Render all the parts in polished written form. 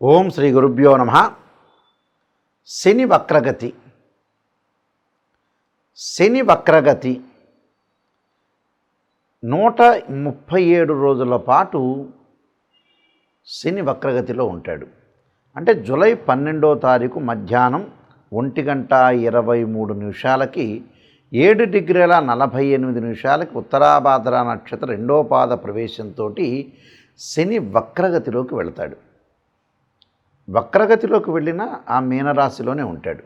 ఓం శ్రీ గురుభ్యో నమః. శని వక్రగతి. శని వక్రగతి 137 రోజుల పాటు శని వక్రగతిలో ఉంటాడు. అంటే జూలై 12వ తారీఖు మధ్యాహ్నం 1:23 7 డిగ్రీల 48 నిమిషాలకి ఉత్తరాభాద్ర నక్షత్ర 2వ పాద ప్రవేశంతో శని వక్రగతిలోకి వెళతాడు. వక్రగతిలోకి వెళ్ళిన ఆ మీనరాశిలోనే ఉంటాడు.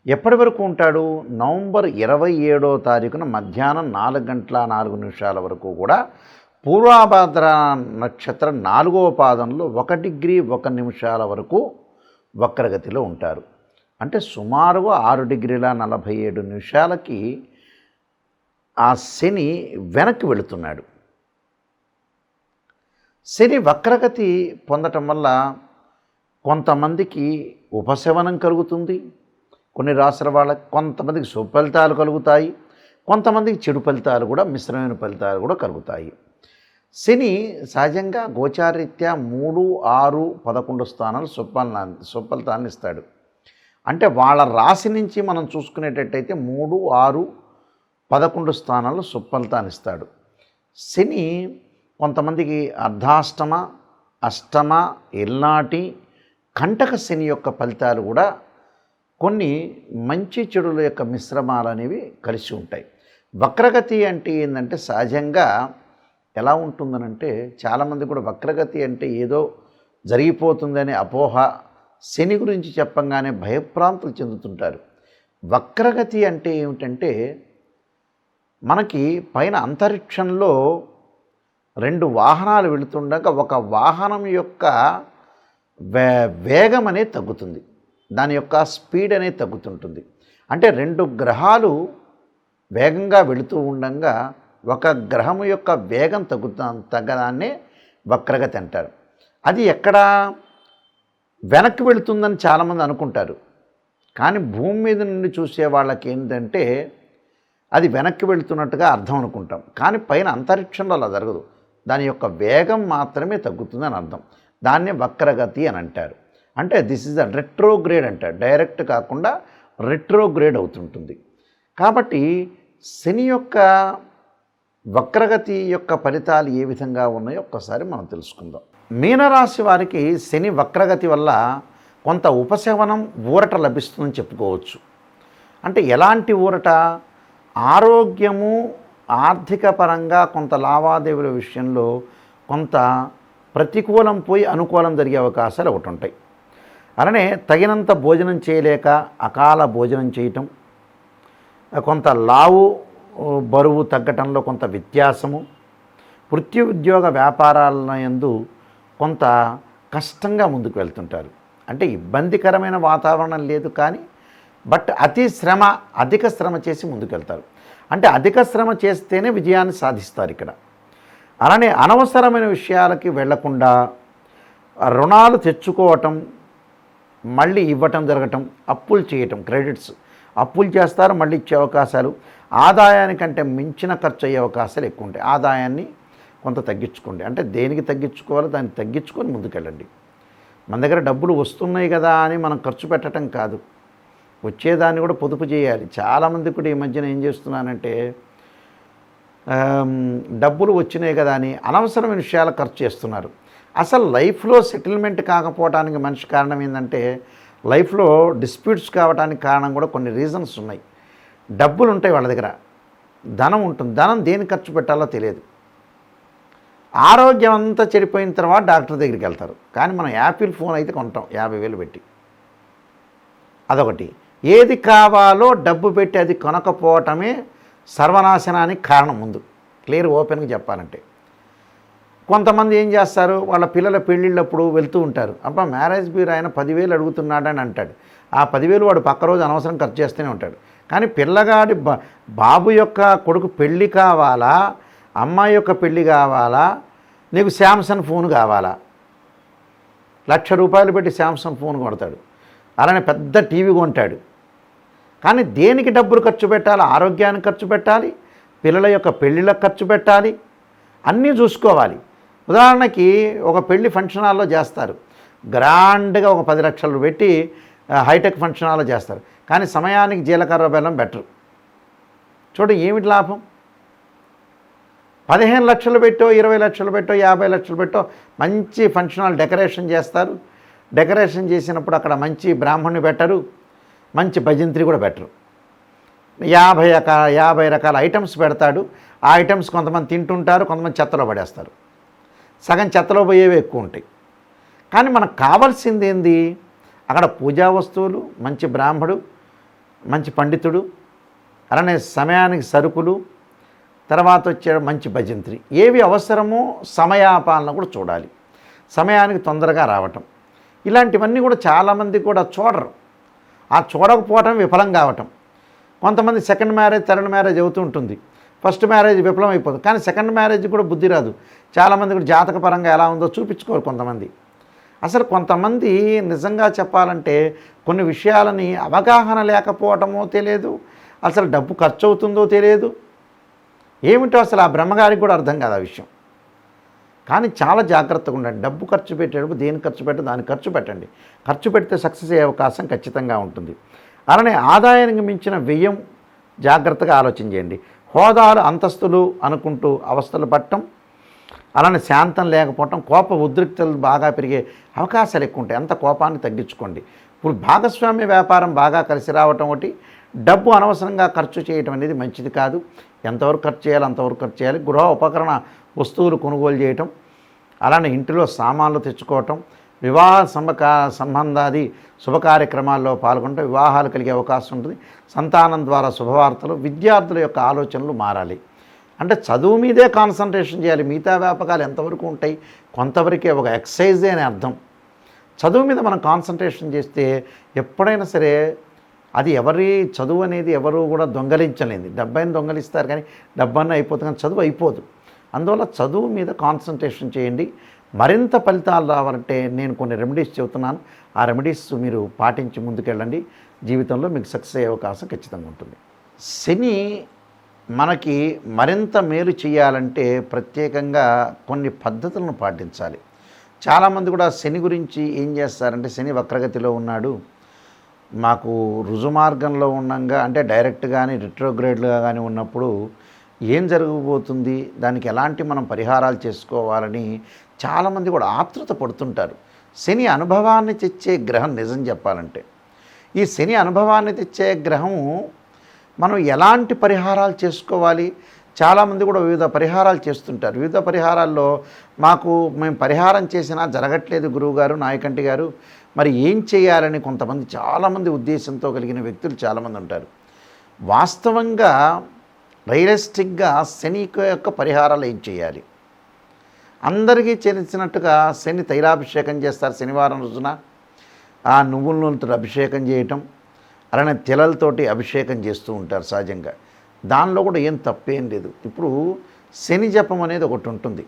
ఎప్పటి వరకు ఉంటాడు? నవంబర్ 27వ తారీఖున మధ్యాహ్నం 4:04 వరకు కూడా పూర్వాభాద్ర నక్షత్ర 4వ పాదంలో 1 డిగ్రీ 1 నిమిషాల వరకు వక్రగతిలో ఉంటారు. అంటే సుమారుగా 6 డిగ్రీల 47 నిమిషాలకి ఆ శని వెనక్కి వెళుతున్నాడు. శని వక్రగతి పొందటం వల్ల కొంతమందికి ఉపశమనం కలుగుతుంది, కొన్ని రాశుల వాళ్ళకి కొంతమందికి శుభ ఫలితాలు కలుగుతాయి, కొంతమందికి చెడు ఫలితాలు కూడా, మిశ్రమైన ఫలితాలు కూడా కలుగుతాయి. శని సహజంగా గోచారీత్యా 3, 6, 11 స్థానాలు శుభ ఫలితాలను ఇస్తాడు. అంటే వాళ్ళ రాశి నుంచి మనం చూసుకునేటట్టయితే 3, 6, 11 స్థానాలు శుభ ఫలితాన్ని ఇస్తాడు. శని కొంతమందికి అర్ధాష్టమ, అష్టమ, ఎల్నాటి, కంటక శని యొక్క ఫలితాలు కూడా కొన్ని మంచి చెడుల యొక్క మిశ్రమాలు అనేవి కలిసి ఉంటాయి. వక్రగతి అంటే ఏంటంటే సహజంగా ఎలా ఉంటుందనంటే చాలామంది కూడా వక్రగతి అంటే ఏదో జరిగిపోతుందనే అపోహ, శని గురించి చెప్పంగానే భయభ్రాంతులు చెందుతుంటారు. వక్రగతి అంటే ఏమిటంటే మనకి పైన అంతరిక్షంలో 2 వాహనాలు వెళుతుండగా ఒక వాహనం యొక్క వేగం అనేది తగ్గుతుంది, దాని యొక్క స్పీడ్ అనేది తగ్గుతుంటుంది. అంటే 2 గ్రహాలు వేగంగా వెళుతూ ఉండగా ఒక గ్రహం యొక్క వేగం తగ్గడాన్నే వక్రగతి అంటారు. అది ఎక్కడ వెనక్కి వెళుతుందని చాలామంది అనుకుంటారు. కానీ భూమి మీద నుండి చూసే వాళ్ళకి ఏంటంటే అది వెనక్కి వెళుతున్నట్టుగా అర్థం అనుకుంటాం. కానీ పైన అంతరిక్షంలో అలా జరగదు, దాని యొక్క వేగం మాత్రమే తగ్గుతుందని అర్థం. దాన్నే వక్రగతి అని అంటారు. అంటే దిస్ ఈజ్ అ రెట్రోగ్రేడ్ అంటారు, డైరెక్ట్ కాకుండా రెట్రోగ్రేడ్ అవుతుంటుంది. కాబట్టి శని యొక్క వక్రగతి యొక్క ఫలితాలు ఏ విధంగా ఉన్నాయో ఒక్కసారి మనం తెలుసుకుందాం. మీనరాశి వారికి శని వక్రగతి వల్ల కొంత ఉపశమనం, ఊరట లభిస్తుందని చెప్పుకోవచ్చు. అంటే ఎలాంటి ఊరట? ఆరోగ్యము, ఆర్థిక పరంగా కొంత లావాదేవీల విషయంలో కొంత ప్రతికూలం పోయి అనుకూలం జరిగే అవకాశాలు ఒకటి ఉంటాయి. అలానే తగినంత భోజనం చేయలేక అకాల భోజనం చేయటం, కొంత లావు బరువు తగ్గటంలో కొంత వ్యత్యాసము, వృత్తి ఉద్యోగ వ్యాపారాల యందు కొంత కష్టంగా ముందుకు వెళ్తుంటారు. అంటే ఇబ్బందికరమైన వాతావరణం లేదు కానీ అధిక శ్రమ చేసి ముందుకు వెళ్తారు. అంటే అధిక శ్రమ చేస్తేనే విజయాన్ని సాధిస్తారు ఇక్కడ. అలానే అనవసరమైన విషయాలకి వెళ్లకుండా రుణాలు తెచ్చుకోవటం, మళ్ళీ ఇవ్వటం జరగటం, అప్పులు చేయటం, క్రెడిట్స్ అప్పులు చేస్తారు, మళ్ళీ ఇచ్చే అవకాశాలు, ఆదాయానికంటే మించిన ఖర్చు అయ్యే అవకాశాలు ఎక్కువ ఉంటాయి. ఆదాయాన్ని కొంత తగ్గించుకోండి. అంటే దేనికి తగ్గించుకోవాలో దాన్ని తగ్గించుకొని ముందుకెళ్ళండి. మన దగ్గర డబ్బులు వస్తున్నాయి కదా అని మనం ఖర్చు పెట్టడం కాదు, వచ్చేదాన్ని కూడా పొదుపు చేయాలి. చాలామంది కూడా ఈ మధ్యన ఏం చేస్తున్నానంటే డబ్బులు వచ్చినాయి కదా అని అనవసరమైన విషయాలు ఖర్చు చేస్తున్నారు. అసలు లైఫ్లో సెటిల్మెంట్ కాకపోవడానికి మనిషి కారణం ఏంటంటే లైఫ్లో డిస్ప్యూట్స్ కావడానికి కారణం కూడా కొన్ని రీజన్స్ ఉన్నాయి. డబ్బులు ఉంటాయి వాళ్ళ దగ్గర, ధనం ఉంటుంది, ధనం దేని ఖర్చు పెట్టాలో తెలియదు. ఆరోగ్యం అంతా చెడిపోయిన తర్వాత డాక్టర్ దగ్గరికి వెళ్తారు. కానీ మనం యాపిల్ ఫోన్ అయితే కొంటాం 50,000 పెట్టి. అదొకటి. ఏది కావాలో డబ్బు పెట్టి అది కొనకపోవటమే సర్వనాశనానికి కారణం. ముందు క్లియర్ ఓపెన్గా చెప్పాలంటే కొంతమంది ఏం చేస్తారు, వాళ్ళ పిల్లల పెళ్ళిళ్ళప్పుడు వెళ్తూ ఉంటారు, అబ్బా మ్యారేజ్ బ్యూరో ఆయన 10,000 అడుగుతున్నాడని అంటాడు. ఆ 10,000 వాడు పక్క రోజు అనవసరం ఖర్చు చేస్తూనే ఉంటాడు. కానీ పిల్లగాడి బాబు యొక్క కొడుకు పెళ్ళి కావాలా, అమ్మాయి యొక్క పెళ్ళి కావాలా, నీకు శాంసంగ్ ఫోన్ కావాలా, ₹1,00,000 పెట్టి శాంసంగ్ ఫోన్ కొడతాడు. అలానే పెద్ద టీవీ కొంటాడు. కానీ దేనికి డబ్బులు ఖర్చు పెట్టాలి? ఆరోగ్యానికి ఖర్చు పెట్టాలి, పిల్లల యొక్క పెళ్ళిళ్ళకు ఖర్చు పెట్టాలి, అన్నీ చూసుకోవాలి. ఉదాహరణకి ఒక పెళ్లి ఫంక్షన్ హాల్లో చేస్తారు, గ్రాండ్గా ఒక 10 లక్షలు పెట్టి హైటెక్ ఫంక్షన్ హాల్లో చేస్తారు. కానీ సమయానికి జీలకర్ర బెల్లం బెటరు. చూడండి ఏమిటి లాభం? 15 లక్షలు పెట్టో, 20 లక్షలు పెట్టో, 50 లక్షలు పెట్టో మంచి ఫంక్షన్ హాల్ డెకరేషన్ చేస్తారు. డెకరేషన్ చేసినప్పుడు అక్కడ మంచి బ్రాహ్మణ్ణి పెట్టరు, మంచి భజంత్రి కూడా పెట్టరు. 50 రకాల ఐటమ్స్ పెడతాడు. ఆ ఐటమ్స్ కొంతమంది తింటుంటారు, కొంతమంది చెత్తలో పడేస్తారు. సగం చెత్తలో పోయేవి ఎక్కువ ఉంటాయి. కానీ మనకు కావాల్సింది ఏంది? అక్కడ పూజా వస్తువులు, మంచి బ్రాహ్మడు, మంచి పండితుడు, అలానే సమయానికి సరుకులు, తర్వాత వచ్చే మంచి భజంత్రి. ఏవి అవసరమో సమయాపాలన కూడా చూడాలి. సమయానికి తొందరగా రావటం, ఇలాంటివన్నీ కూడా చాలామంది కూడా చూడరు. ఆ చూడకపోవటం విఫలం కావటం. కొంతమంది సెకండ్ మ్యారేజ్, థర్డ్ మ్యారేజ్ అవుతూ ఉంటుంది. ఫస్ట్ మ్యారేజ్ విఫలం అయిపోతుంది. కానీ సెకండ్ మ్యారేజ్ కూడా బుద్ధి రాదు. చాలామంది కూడా జాతకపరంగా ఎలా ఉందో చూపించుకోరు కొంతమంది. అసలు కొంతమంది నిజంగా చెప్పాలంటే కొన్ని విషయాలని అవగాహన లేకపోవటమో తెలియదు, అసలు డబ్బు ఖర్చు అవుతుందో తెలియదు. ఏమిటో అసలు ఆ బ్రహ్మగారికి కూడా అర్థం కాదు ఆ విషయం. కానీ చాలా జాగ్రత్తగా ఉండండి. డబ్బు ఖర్చు పెట్టేటప్పుడు దేని ఖర్చు పెట్టు దాన్ని ఖర్చు పెట్టండి. ఖర్చు పెడితే సక్సెస్ అయ్యే అవకాశం ఖచ్చితంగా ఉంటుంది. అలానే ఆదాయానికి మించిన వ్యయం జాగ్రత్తగా ఆలోచన చేయండి. హోదాలు, అంతస్తులు అనుకుంటూ అవస్థలు పట్టడం, అలానే శాంతం లేకపోవటం, కోప ఉద్రిక్తలు బాగా పెరిగే అవకాశాలు ఎక్కువ ఉంటాయి. అంత కోపాన్ని తగ్గించుకోండి. ఇప్పుడు భాగస్వామ్య వ్యాపారం బాగా కలిసి రావటం ఒకటి. డబ్బు అనవసరంగా ఖర్చు చేయటం అనేది మంచిది కాదు. ఎంతవరకు ఖర్చు చేయాలి అంతవరకు ఖర్చు చేయాలి. గృహ ఉపకరణ వస్తువులు కొనుగోలు చేయటం, అలానే ఇంటిలో సామాన్లు తెచ్చుకోవటం, వివాహ సంబంధాది శుభకార్యక్రమాల్లో పాల్గొంటే వివాహాలు కలిగే అవకాశం ఉంటుంది. సంతానం ద్వారా శుభవార్తలు. విద్యార్థుల యొక్క ఆలోచనలు మారాలి. అంటే చదువు మీదే కాన్సన్ట్రేషన్ చేయాలి. మిగతా వ్యాపకాలు ఎంతవరకు ఉంటాయి? కొంతవరకే, ఒక ఎక్సర్సైజే అని అర్థం. చదువు మీద మనం కాన్సన్ట్రేషన్ చేస్తే ఎప్పుడైనా సరే అది ఎవరి చదువు అనేది ఎవరు కూడా దొంగలించలేదు. డబ్బైన దొంగలిస్తారు కానీ డబ్బన్న అయిపోతుంది, కానీ చదువు అయిపోదు. అందువల్ల చదువు మీద కాన్సన్ట్రేషన్ చేయండి. మరింత ఫలితాలు రావాలంటే నేను కొన్ని రెమెడీస్ చెబుతున్నాను. ఆ రెమెడీస్ మీరు పాటించి ముందుకెళ్ళండి. జీవితంలో మీకు సక్సెస్ అయ్యే అవకాశం ఖచ్చితంగా ఉంటుంది. శని మనకి మరింత మేలు చేయాలంటే ప్రత్యేకంగా కొన్ని పద్ధతులను పాటించాలి. చాలామంది కూడా శని గురించి ఏం చేస్తారంటే, శని వక్రగతిలో ఉన్నాడు, మాకు రుజుమార్గంలో ఉండగా అంటే డైరెక్ట్ కానీ రిట్రోగ్రేడ్గా కానీ ఉన్నప్పుడు ఏం జరగబోతుంది, దానికి ఎలాంటి మనం పరిహారాలు చేసుకోవాలని చాలామంది కూడా ఆతృత పడుతుంటారు. శని అనుభవాన్ని తెచ్చే గ్రహం నిజం చెప్పాలంటే. ఈ శని అనుభవాన్ని తెచ్చే గ్రహము మనం ఎలాంటి పరిహారాలు చేసుకోవాలి? చాలామంది కూడా వివిధ పరిహారాలు చేస్తుంటారు. వివిధ పరిహారాల్లో మేము పరిహారం చేసినా జరగట్లేదు గురువుగారు, నాయకంటి గారు, మరి ఏం చేయాలని కొంతమంది చాలామంది ఉద్దేశంతో కలిగిన వ్యక్తులు చాలామంది ఉంటారు. వాస్తవంగా రియలిస్టిక్గా శని యొక్క పరిహారాలు ఏం చేయాలి? అందరికీ తెలిసినట్టుగా శని తైలాభిషేకం చేస్తారు. శనివారం రోజున ఆ నువ్వుల నూనెతో అభిషేకం చేయటం, అలానే తెలలతోటి అభిషేకం చేస్తూ ఉంటారు సహజంగా. దానిలో కూడా ఏం తప్పేం లేదు. ఇప్పుడు శని జపం అనేది ఒకటి ఉంటుంది.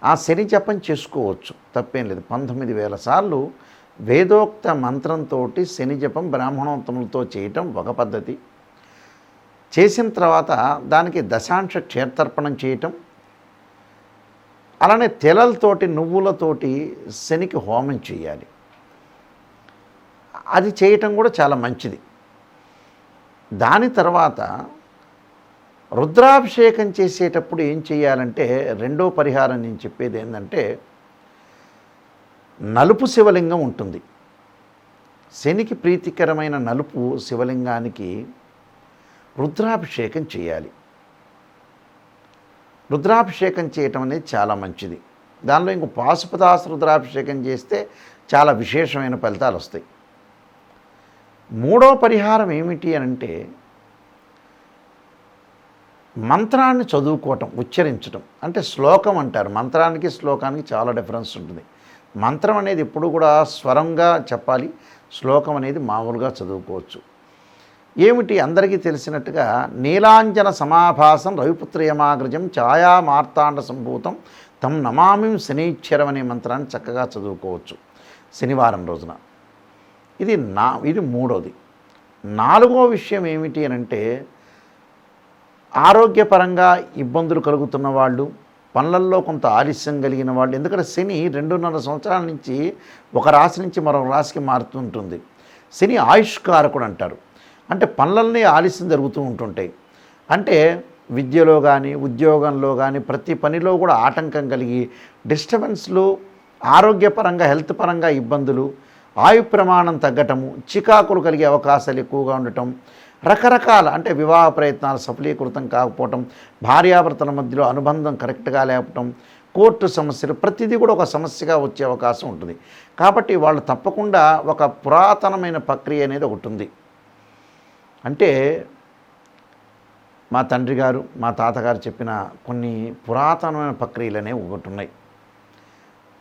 ఆ శని జపం చేసుకోవచ్చు, తప్పేం లేదు. 19,000 సార్లు వేదోక్త మంత్రంతో శని జపం బ్రాహ్మణోత్తములతో చేయటం ఒక పద్ధతి. చేసిన తర్వాత దానికి దశాంశ క్షేత్రర్పణం చేయటం, అలానే తెలలతోటి నువ్వులతోటి శనికి హోమం చేయాలి. అది చేయటం కూడా చాలా మంచిది. దాని తర్వాత రుద్రాభిషేకం చేసేటప్పుడు ఏం చేయాలంటే, రెండో పరిహారం నేను చెప్పేది ఏంటంటే, నలుపు శివలింగం ఉంటుంది. శనికి ప్రీతికరమైన నలుపు శివలింగానికి రుద్రాభిషేకం చేయాలి. రుద్రాభిషేకం చేయటం అనేది చాలా మంచిది. దానిలో ఇంకో పాశుపతాస్త్ర రుద్రాభిషేకం చేస్తే చాలా విశేషమైన ఫలితాలు వస్తాయి. మూడో పరిహారం ఏమిటి అంటే, మంత్రాన్ని చదువుకోవటం, ఉచ్చరించటం. అంటే శ్లోకం అంటారు. మంత్రానికి శ్లోకానికి చాలా డిఫరెన్స్ ఉంటుంది. మంత్రం అనేది ఎప్పుడు కూడా స్వరంగా చెప్పాలి, శ్లోకం అనేది మామూలుగా చదువుకోవచ్చు. ఏమిటి అందరికీ తెలిసినట్టుగా నీలాంజన సమాభాసం రవిపుత్రయమాగ్రజం ఛాయా మార్తాండ సంభూతం తం నమామిం శనీశ్వరం అనే మంత్రాన్ని చక్కగా చదువుకోవచ్చు శనివారం రోజున. ఇది మూడోది. నాలుగో విషయం ఏమిటి అంటే, ఆరోగ్యపరంగా ఇబ్బందులు కలుగుతున్న వాళ్ళు, పనులల్లో కొంత ఆలస్యం కలిగిన వాళ్ళు, ఎందుకంటే శని 2.5 సంవత్సరాల నుంచి ఒక రాశి నుంచి మరొక రాశికి మారుతుంటుంది. శని ఆయుష్కారకుడు అంటారు. అంటే పనులన్నీ ఆలస్యం జరుగుతూ ఉంటుంటాయి. అంటే విద్యలో కానీ ఉద్యోగంలో కానీ ప్రతి పనిలో కూడా ఆటంకం కలిగి డిస్టర్బెన్స్లు, ఆరోగ్యపరంగా హెల్త్ పరంగా ఇబ్బందులు, ఆయు ప్రమాణం తగ్గటము, చికాకులు కలిగే అవకాశాలు ఎక్కువగా ఉండటం, రకరకాల అంటే వివాహ ప్రయత్నాలు సఫలీకృతం కాకపోవటం, భార్యాభర్తల మధ్యలో అనుబంధం కరెక్ట్గా లేపటం, కోర్టు సమస్యలు, ప్రతిదీ కూడా ఒక సమస్యగా వచ్చే అవకాశం ఉంటుంది. కాబట్టి వాళ్ళు తప్పకుండా ఒక పురాతనమైన ప్రక్రియ అనేది ఒకటి ఉంది. అంటే మా తండ్రి గారు, మా తాతగారు చెప్పిన కొన్ని పురాతనమైన ప్రక్రియలు అనేవి ఒకటి ఉన్నాయి.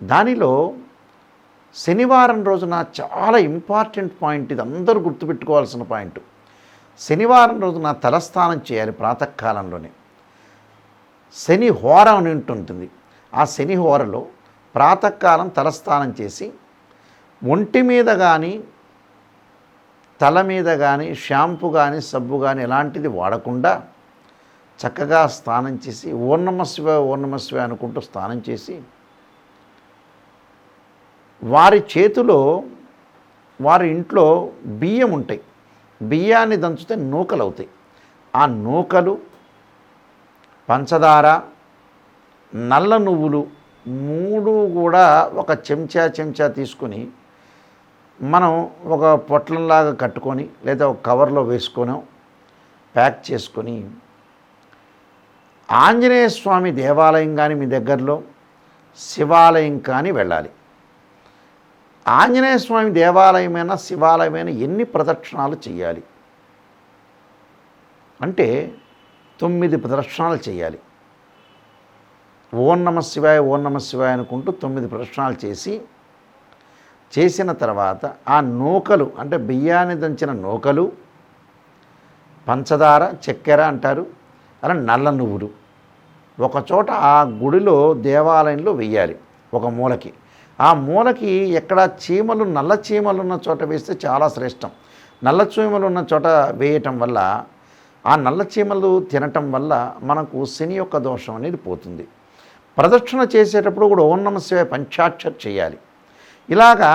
దానిలో శనివారం రోజున చాలా ఇంపార్టెంట్ పాయింట్, ఇది అందరూ గుర్తుపెట్టుకోవాల్సిన పాయింట్. శనివారం రోజున తలస్నానం చేయాలి ప్రాతకాలంలోనే. శని హోర అని ఉంటుంది. ఆ శని హోరలో ప్రాతకాలం తలస్నానం చేసి ఒంటి మీద కానీ తల మీద కానీ షాంపూ కానీ సబ్బు కానీ ఎలాంటిది వాడకుండా చక్కగా స్నానం చేసి ఓం నమః శివాయ ఓం నమః శివాయ అనుకుంటూ స్నానం చేసి వారి చేతిలో వారి ఇంట్లో బియ్యం ఉంటాయి, బియ్యాన్ని దంచితే నూకలు అవుతాయి. ఆ నూకలు, పంచదార, నల్ల నువ్వులు 3 కూడా ఒక చెంచా తీసుకొని మనం ఒక పొట్లంలాగా కట్టుకొని లేదా ఒక కవర్లో వేసుకొని ప్యాక్ చేసుకొని ఆంజనేయ స్వామి దేవాలయం కానీ మీ దగ్గరలో శివాలయం కానీ వెళ్ళాలి. ఆంజనేయ స్వామి దేవాలయమైనా శివాలయమైనా ఎన్ని ప్రదక్షిణాలు చేయాలి అంటే 9 ప్రదక్షిణాలు చేయాలి. ఓం నమః శివాయ ఓం నమః శివాయ అనుకుంటూ 9 ప్రదక్షిణాలు చేసిన తర్వాత ఆ నూకలు అంటే బియ్యాన్ని దంచిన నూకలు, పంచదార, చక్కెర అంటారు, అలా నల్ల నువ్వులు ఒకచోట ఆ గుడిలో దేవాలయంలో వెయ్యాలి ఒక మూలకి. ఆ మూలకి ఎక్కడ చీమలు, నల్ల చీమలు ఉన్న చోట వేస్తే చాలా శ్రేష్టం. నల్ల చీమలు ఉన్న చోట వేయటం వల్ల, ఆ నల్ల చీమలు తినటం వల్ల మనకు శని యొక్క దోషం అనేది పోతుంది. ప్రదక్షిణ చేసేటప్పుడు కూడా ఓం నమః శివాయ పంచాక్షర్ చేయాలి. ఇలాగా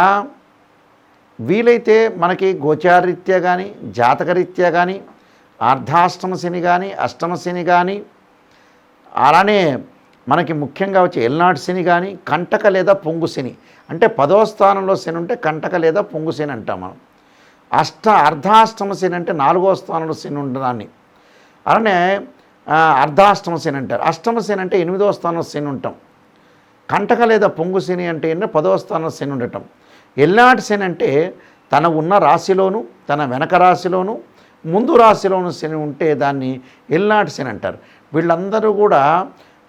వీలైతే మనకి గోచారరీత్యా కానీ జాతకరీత్యా కానీ అర్ధాష్టమ శని కానీ అష్టమ శని కానీ అలానే మనకి ముఖ్యంగా వచ్చే ఎల్నాటి శని కానీ కంటక లేదా పొంగు శని అంటే 10వ స్థానంలో శని ఉంటే కంటక లేదా పొంగు శని అంటాం మనం. అర్ధాష్టమ శని అంటే 4వ స్థానంలో శని ఉండడాన్ని అలానే అర్ధాష్టమ శని అంటారు. అష్టమ శని అంటే 8వ స్థానంలో శని ఉంటాం. కంటక లేదా పొంగు శని అంటే 10వ స్థానంలో శని ఉండటం. ఎల్నాటి శని అంటే తన ఉన్న రాశిలోను తన వెనక రాశిలోను ముందు రాశిలోను శని ఉంటే దాన్ని ఎల్నాటి శని అంటారు. వీళ్ళందరూ కూడా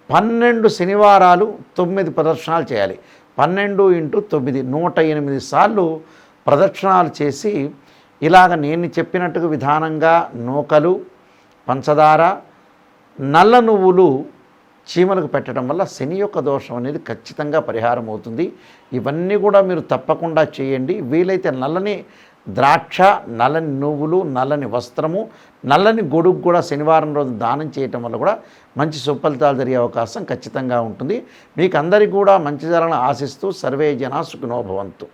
12 శనివారాలు 9 ప్రదక్షిణాలు చేయాలి. 12 × 9 108 సార్లు ప్రదక్షిణాలు చేసి ఇలాగ నేను చెప్పినట్టుగా విధానంగా నూకలు, పంచదార, నల్ల నువ్వులు చీమలకు పెట్టడం వల్ల శని యొక్క దోషం అనేది ఖచ్చితంగా పరిహారం అవుతుంది. ఇవన్నీ కూడా మీరు తప్పకుండా చేయండి. వీలైతే నల్లని ద్రాక్ష, నల్లని నువ్వులు, నల్లని వస్త్రము, నల్లని గొడుగు కూడా శనివారం రోజు దానం చేయటం వల్ల కూడా మంచి సుఫలితాలు జరిగే అవకాశం ఖచ్చితంగా ఉంటుంది. మీకు అందరికీ కూడా మంచి జరగాలని ఆశిస్తూ సర్వే జనా సుఖినో భవంతు.